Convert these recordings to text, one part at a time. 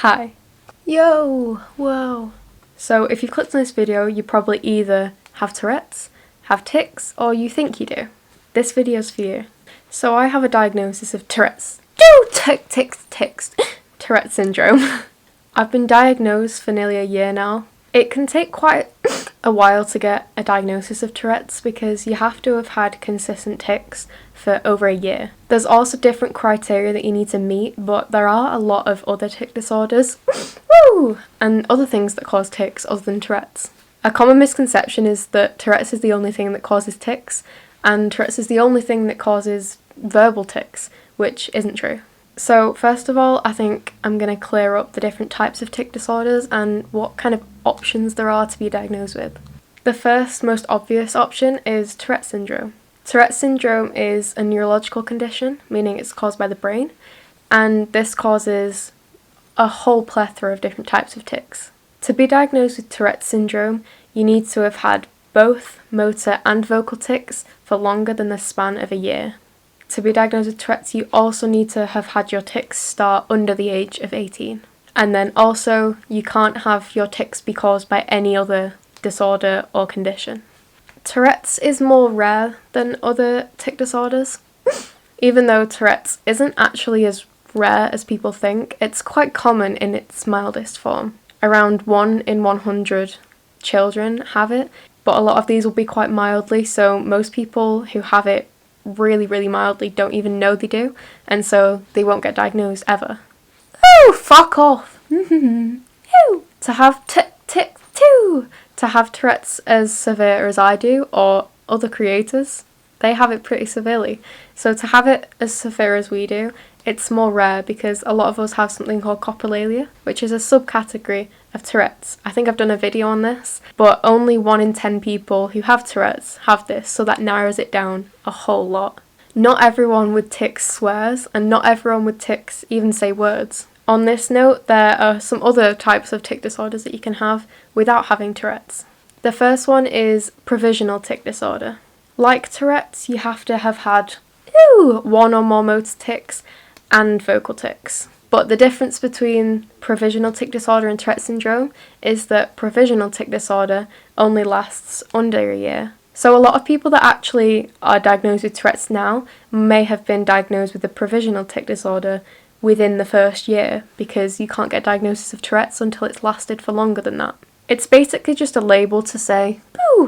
Hi. Yo! Whoa! So if you've clicked on this video, you probably either have Tourette's, have tics, or you think you do. This video's for you. So I have a diagnosis of Tourette's. Tics. Tourette's Syndrome. I've been diagnosed for nearly a year now. It can take quite a while to get a diagnosis of Tourette's because you have to have had consistent tics for over a year. There's also different criteria that you need to meet, but there are a lot of other tic disorders woo! And other things that cause tics other than Tourette's. A common misconception is that Tourette's is the only thing that causes tics, and Tourette's is the only thing that causes verbal tics, which isn't true. So first of all, I think I'm going to clear up the different types of tic disorders and what kind of options there are to be diagnosed with. The first, most obvious option is Tourette's Syndrome. Tourette's Syndrome is a neurological condition, meaning it's caused by the brain, and this causes a whole plethora of different types of tics. To be diagnosed with Tourette's Syndrome, you need to have had both motor and vocal tics for longer than the span of a year. To be diagnosed with Tourette's, you also need to have had your tics start under the age of 18. And then also, you can't have your tics be caused by any other disorder or condition. Tourette's is more rare than other tic disorders. Even though Tourette's isn't actually as rare as people think, it's quite common in its mildest form. Around 1 in 100 children have it, but a lot of these will be quite mildly, so most people who have it really mildly don't even know they do, and so they won't get diagnosed ever. Oh, fuck off! To have to have Tourette's as severe as I do, or other creators, they have it pretty severely. So to have it as severe as we do, it's more rare because a lot of us have something called coprolalia, which is a subcategory of Tourette's. I think I've done a video on this, but only 1 in 10 people who have Tourette's have this, so that narrows it down a whole lot. Not everyone with tics swears, and not everyone with tics even say words. On this note, there are some other types of tic disorders that you can have without having Tourette's. The first one is Provisional Tic Disorder. Like Tourette's, you have to have had 1 or more motor tics and vocal tics. But the difference between Provisional Tic Disorder and Tourette's Syndrome is that Provisional Tic Disorder only lasts under a year. So a lot of people that actually are diagnosed with Tourette's now may have been diagnosed with the Provisional Tic Disorder within the first year, because you can't get a diagnosis of Tourette's until it's lasted for longer than that. It's basically just a label to say,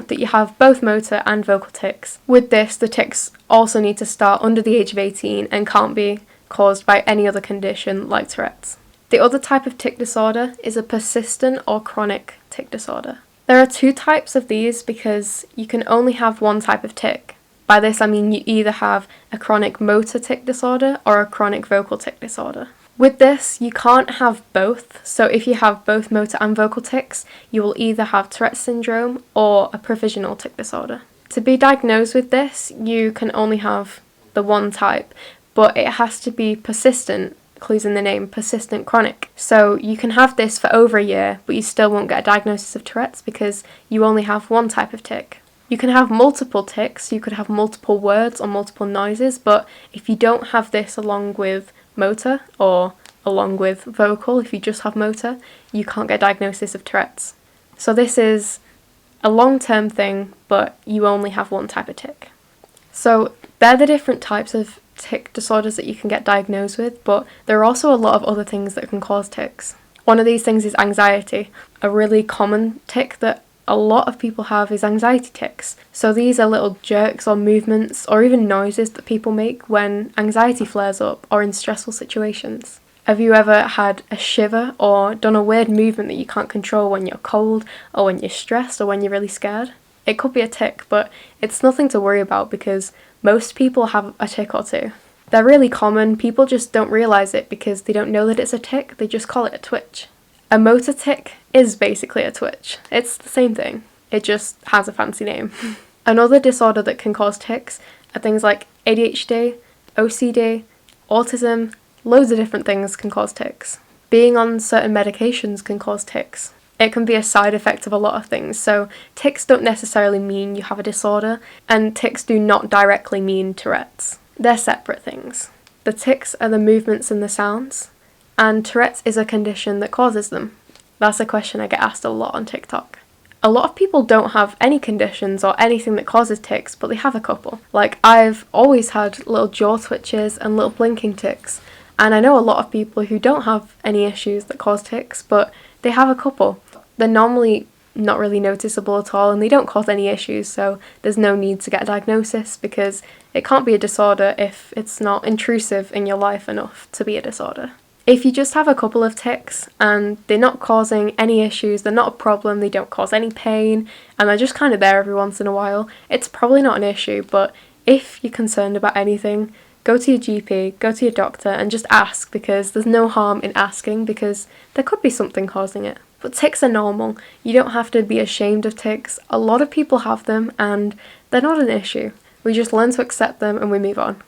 that you have both motor and vocal tics. With this, the tics also need to start under the age of 18 and can't be caused by any other condition like Tourette's. The other type of tic disorder is a persistent or chronic tic disorder. There are 2 types of these because you can only have one type of tic. By this I mean you either have a chronic motor tic disorder or a chronic vocal tic disorder. With this, you can't have both, so if you have both motor and vocal tics, you will either have Tourette's Syndrome or a Provisional Tic Disorder. To be diagnosed with this, you can only have the one type, but it has to be persistent, clues in the name, persistent chronic. So you can have this for over a year, but you still won't get a diagnosis of Tourette's because you only have one type of tic. You can have multiple tics, you could have multiple words or multiple noises, but if you don't have this along with motor or along with vocal, if you just have motor, you can't get a diagnosis of Tourette's. So this is a long-term thing, but you only have one type of tic. So they're the different types of tic disorders that you can get diagnosed with, but there are also a lot of other things that can cause tics. One of these things is anxiety. A really common tic that a lot of people have is anxiety tics. So these are little jerks or movements or even noises that people make when anxiety flares up or in stressful situations. Have you ever had a shiver or done a weird movement that you can't control when you're cold or when you're stressed or when you're really scared? It could be a tic, but it's nothing to worry about because most people have a tic or two. They're really common, people just don't realise it because they don't know that it's a tic, they just call it a twitch. A motor tic is basically a twitch. It's the same thing. It just has a fancy name. Another disorder that can cause tics are things like ADHD, OCD, autism. Loads of different things can cause tics. Being on certain medications can cause tics. It can be a side effect of a lot of things, so tics don't necessarily mean you have a disorder, and tics do not directly mean Tourette's. They're separate things. The tics are the movements and the sounds. And Tourette's is a condition that causes them. That's a question I get asked a lot on TikTok. A lot of people don't have any conditions or anything that causes tics, but they have a couple. Like, I've always had little jaw twitches and little blinking tics, and I know a lot of people who don't have any issues that cause tics, but they have a couple. They're normally not really noticeable at all, and they don't cause any issues, so there's no need to get a diagnosis because it can't be a disorder if it's not intrusive in your life enough to be a disorder. If you just have a couple of tics and they're not causing any issues, they're not a problem, they don't cause any pain, and they're just kind of there every once in a while, it's probably not an issue. But if you're concerned about anything, go to your GP, go to your doctor, and just ask, because there's no harm in asking, because there could be something causing it. But tics are normal. You don't have to be ashamed of tics. A lot of people have them, and they're not an issue. We just learn to accept them and we move on.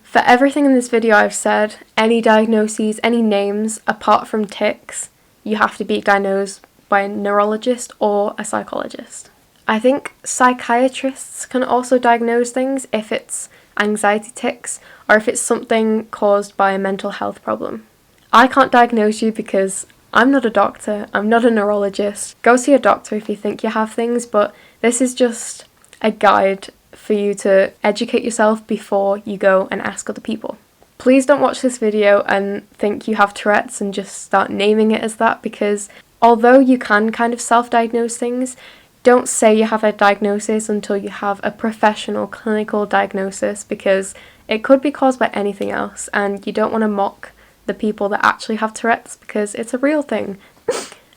For everything in this video I've said, any diagnoses, any names apart from tics, you have to be diagnosed by a neurologist or a psychologist. I think psychiatrists can also diagnose things if it's anxiety tics or if it's something caused by a mental health problem. I can't diagnose you because I'm not a doctor, I'm not a neurologist. Go see a doctor if you think you have things, but this is just a guide for you to educate yourself before you go and ask other people. Please don't watch this video and think you have Tourette's and just start naming it as that, because although you can kind of self-diagnose things, don't say you have a diagnosis until you have a professional clinical diagnosis, because it could be caused by anything else, and you don't want to mock the people that actually have Tourette's because it's a real thing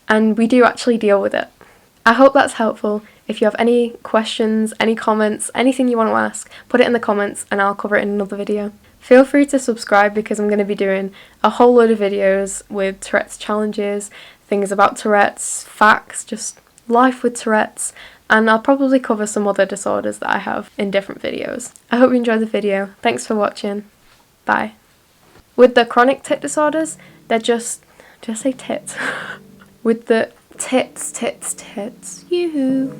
and we do actually deal with it. I hope that's helpful. If you have any questions, any comments, anything you want to ask, put it in the comments and I'll cover it in another video. Feel free to subscribe because I'm going to be doing a whole load of videos with Tourette's challenges, things about Tourette's, facts, just life with Tourette's, and I'll probably cover some other disorders that I have in different videos. I hope you enjoyed the video. Thanks for watching. Bye. With the chronic tic disorders, they're just say tits. With the tits, yoo-hoo.